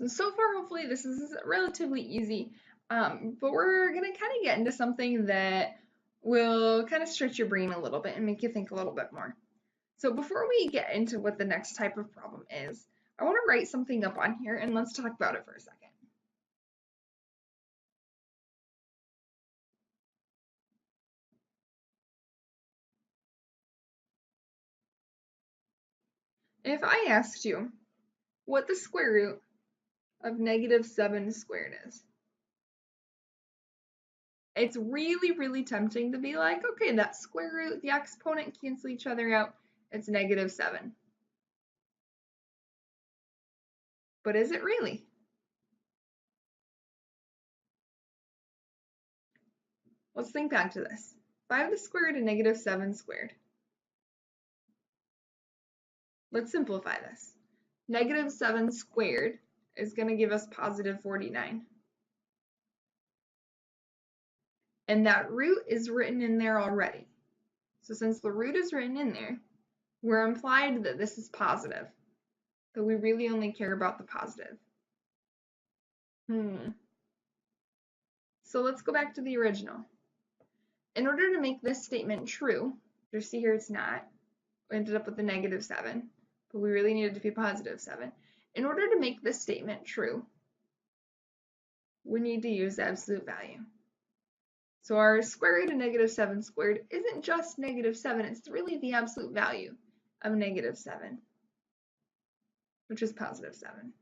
So far, hopefully, this is relatively easy, but we're going to kind of get into something that will kind of stretch your brain a little bit and make you think a little bit more. So before we get into what the next type of problem is, I want to write something up on here and let's talk about it for a second. If I asked you what the square root of -7 squared is, it's really, really tempting to be like, okay, that square root, the exponent cancel each other out, it's -7. But is it really? Let's think back to this. 5 to the square root of -7 squared. Let's simplify this. -7 squared is going to give us +49. And that root is written in there already. So since the root is written in there, we're implied that this is positive. But we really only care about the positive. So let's go back to the original. In order to make this statement true, just see here it's not, we ended up with the -7, but we really needed to be +7. In order to make this statement true, we need to use the absolute value. So our square root of -7 squared isn't just -7, it's really the absolute value of -7, which is +7.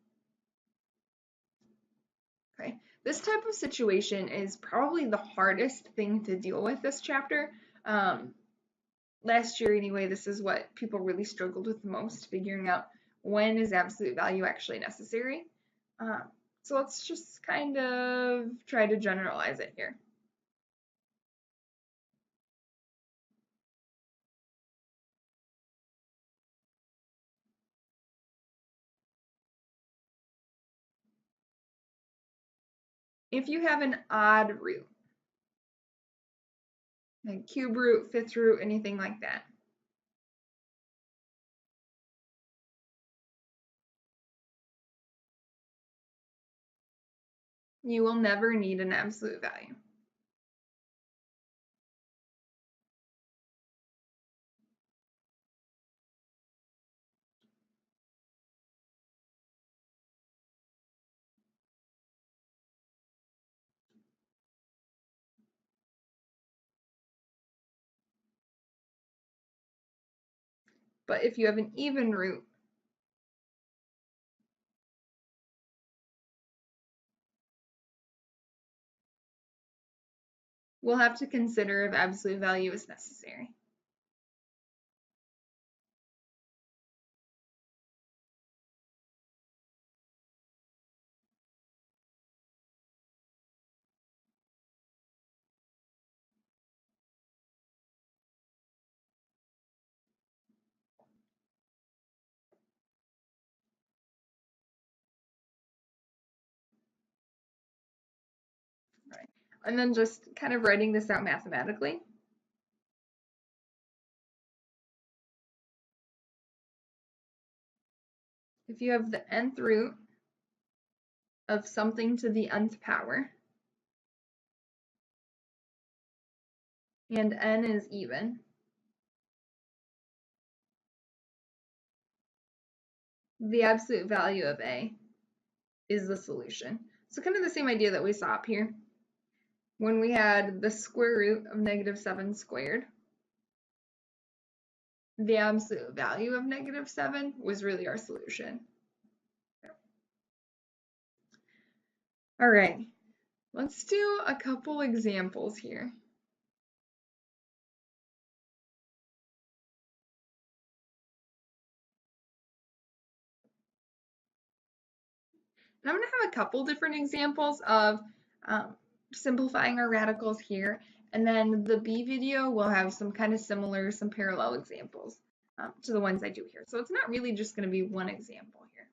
Okay, this type of situation is probably the hardest thing to deal with this chapter. Last year anyway, this is what people really struggled with the most, figuring out when is absolute value actually necessary. So let's just kind of try to generalize it here. If you have an odd root, like cube root, fifth root, anything like that, you will never need an absolute value. But if you have an even root, we'll have to consider if absolute value is necessary. Right. And then just kind of writing this out mathematically. If you have the nth root of something to the nth power, and n is even, the absolute value of a is the solution. So kind of the same idea that we saw up here when we had the square root of -7 squared. The absolute value of -7 was really our solution. All right, let's do a couple examples here. And I'm going to have a couple different examples of simplifying our radicals here, and then the B video will have some kind of similar, some parallel examples to the ones I do here. So it's not really just going to be one example here.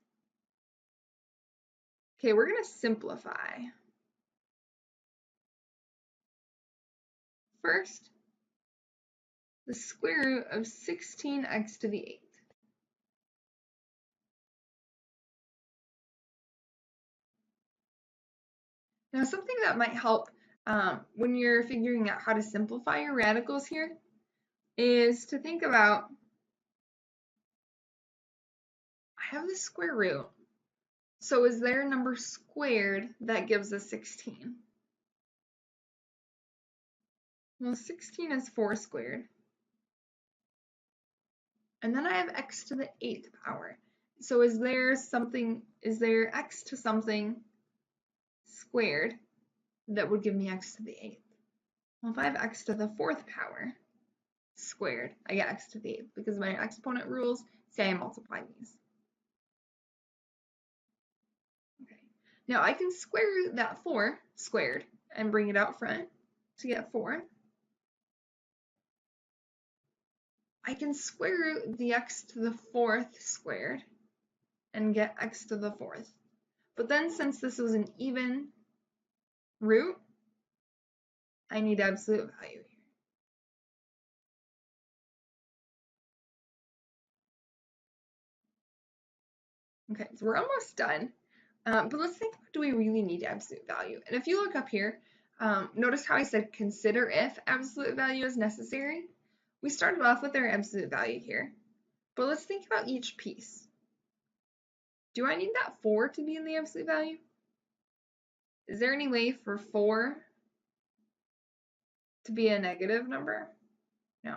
Okay, we're going to simplify. First, the square root of 16x to the 8th. Now, something that might help when you're figuring out how to simplify your radicals here is to think about, I have the square root. So is there a number squared that gives us 16? Well, 16 is 4 squared. And then I have x to the 8th power. So is there x to something squared that would give me x to the 8th? Well, if I have x to the 4th power squared, I get x to the 8th because my exponent rules say I multiply these. Okay. Now I can square root that 4 squared and bring it out front to get 4. I can square root the x to the 4th squared and get x to the 4th. But then since this was an even root, I need absolute value here. Okay, so we're almost done. But let's think, do we really need absolute value? And if you look up here, notice how I said consider if absolute value is necessary. We started off with our absolute value here, but let's think about each piece. Do I need that 4 to be in the absolute value? Is there any way for 4 to be a negative number? No.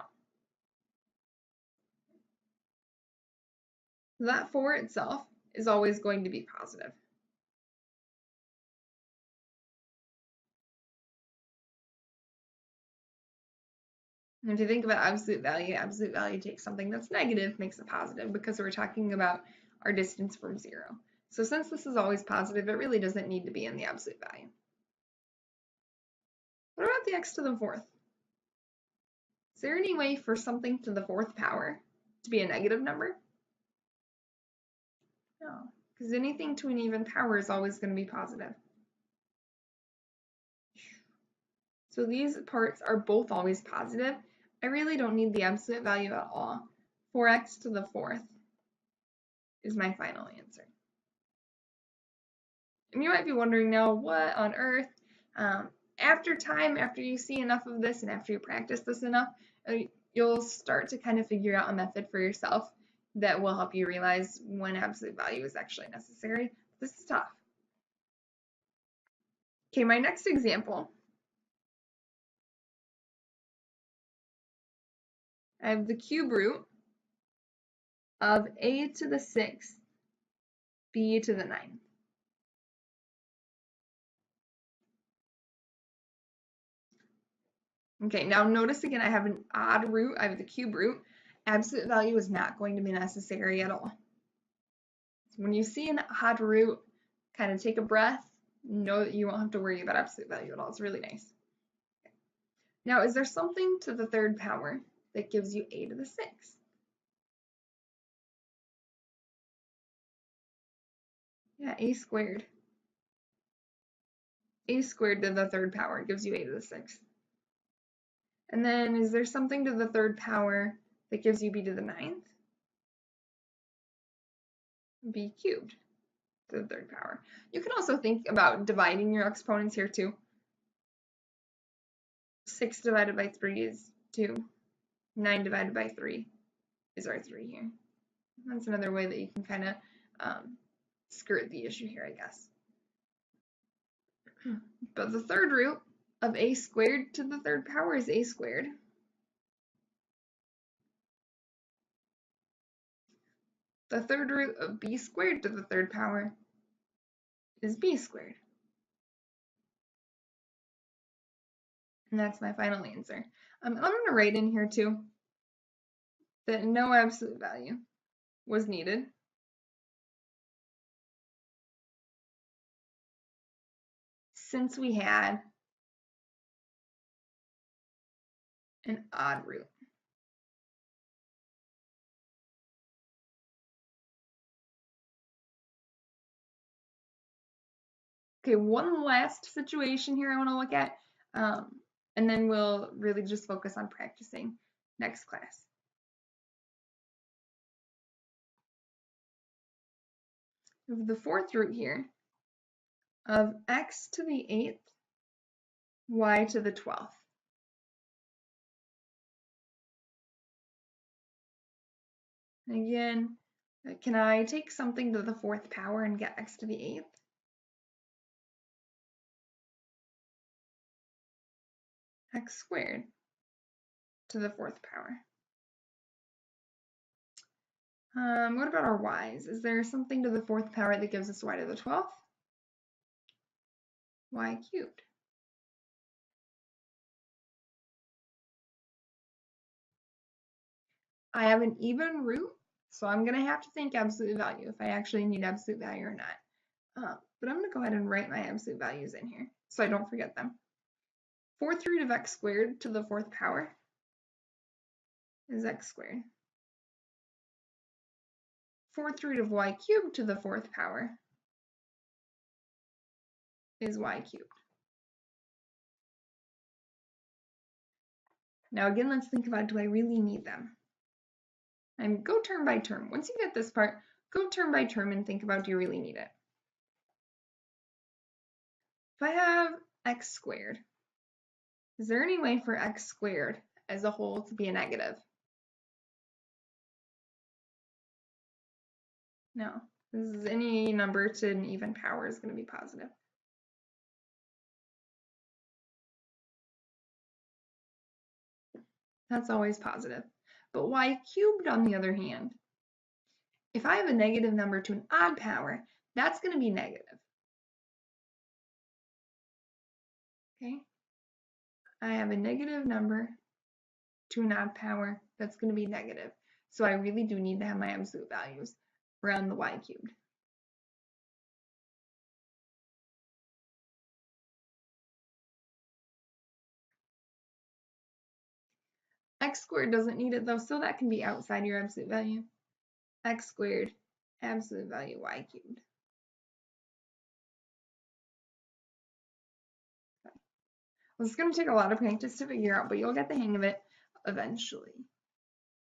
That 4 itself is always going to be positive. And if you think about absolute value takes something that's negative, makes it positive, because we're talking about our distance from 0. So since this is always positive, it really doesn't need to be in the absolute value. What about the x to the 4th? Is there any way for something to the 4th power to be a negative number? No, because anything to an even power is always going to be positive. So these parts are both always positive. I really don't need the absolute value at all. 4x to the 4th is my final answer. And you might be wondering now, what on earth? After you see enough of this and after you practice this enough, you'll start to kind of figure out a method for yourself that will help you realize when absolute value is actually necessary. This is tough. Okay, my next example. I have the cube root of a to the 6th, b to the 9th. Okay, now notice again I have an odd root, I have the cube root. Absolute value is not going to be necessary at all. So when you see an odd root, kind of take a breath, know that you won't have to worry about absolute value at all. It's really nice. Okay. Now, is there something to the 3rd power that gives you a to the 6th? Yeah, a squared. A squared to the 3rd power gives you a to the 6th. And then is there something to the 3rd power that gives you b to the 9th? B cubed to the 3rd power. You can also think about dividing your exponents here too. 6 divided by 3 is 2. 9 divided by 3 is our 3 here. That's another way that you can kind of skirt the issue here, I guess. But the 3rd root of a squared to the 3rd power is a squared. The 3rd root of b squared to the 3rd power is b squared. And that's my final answer. I'm going to write in here too that no absolute value was needed. Since we had an odd root. Okay, one last situation here I want to look at, and then we'll really just focus on practicing next class. The 4th root here of x to the 8th, y to the 12th. Again, can I take something to the 4th power and get x to the 8th? X squared to the 4th power. What about our y's? Is there something to the 4th power that gives us y to the 12th? Y cubed. I have an even root, so I'm going to have to think absolute value if I actually need absolute value or not. But I'm going to go ahead and write my absolute values in here so I don't forget them. 4th root of x squared to the 4th power is x squared. 4th root of y cubed to the 4th power is y cubed. Now again, let's think about, do I really need them? And go term by term. Once you get this part, go term by term and think about, do you really need it? If I have x squared, is there any way for x squared as a whole to be a negative? No. This is any number to an even power is going to be positive. That's always positive. But y cubed, on the other hand, if I have a negative number to an odd power, that's going to be negative. Okay? I have a negative number to an odd power, that's going to be negative. So I really do need to have my absolute values around the y cubed. X squared doesn't need it though, so that can be outside your absolute value. X squared, absolute value y cubed. Well, it's going to take a lot of practice to figure out, but you'll get the hang of it eventually.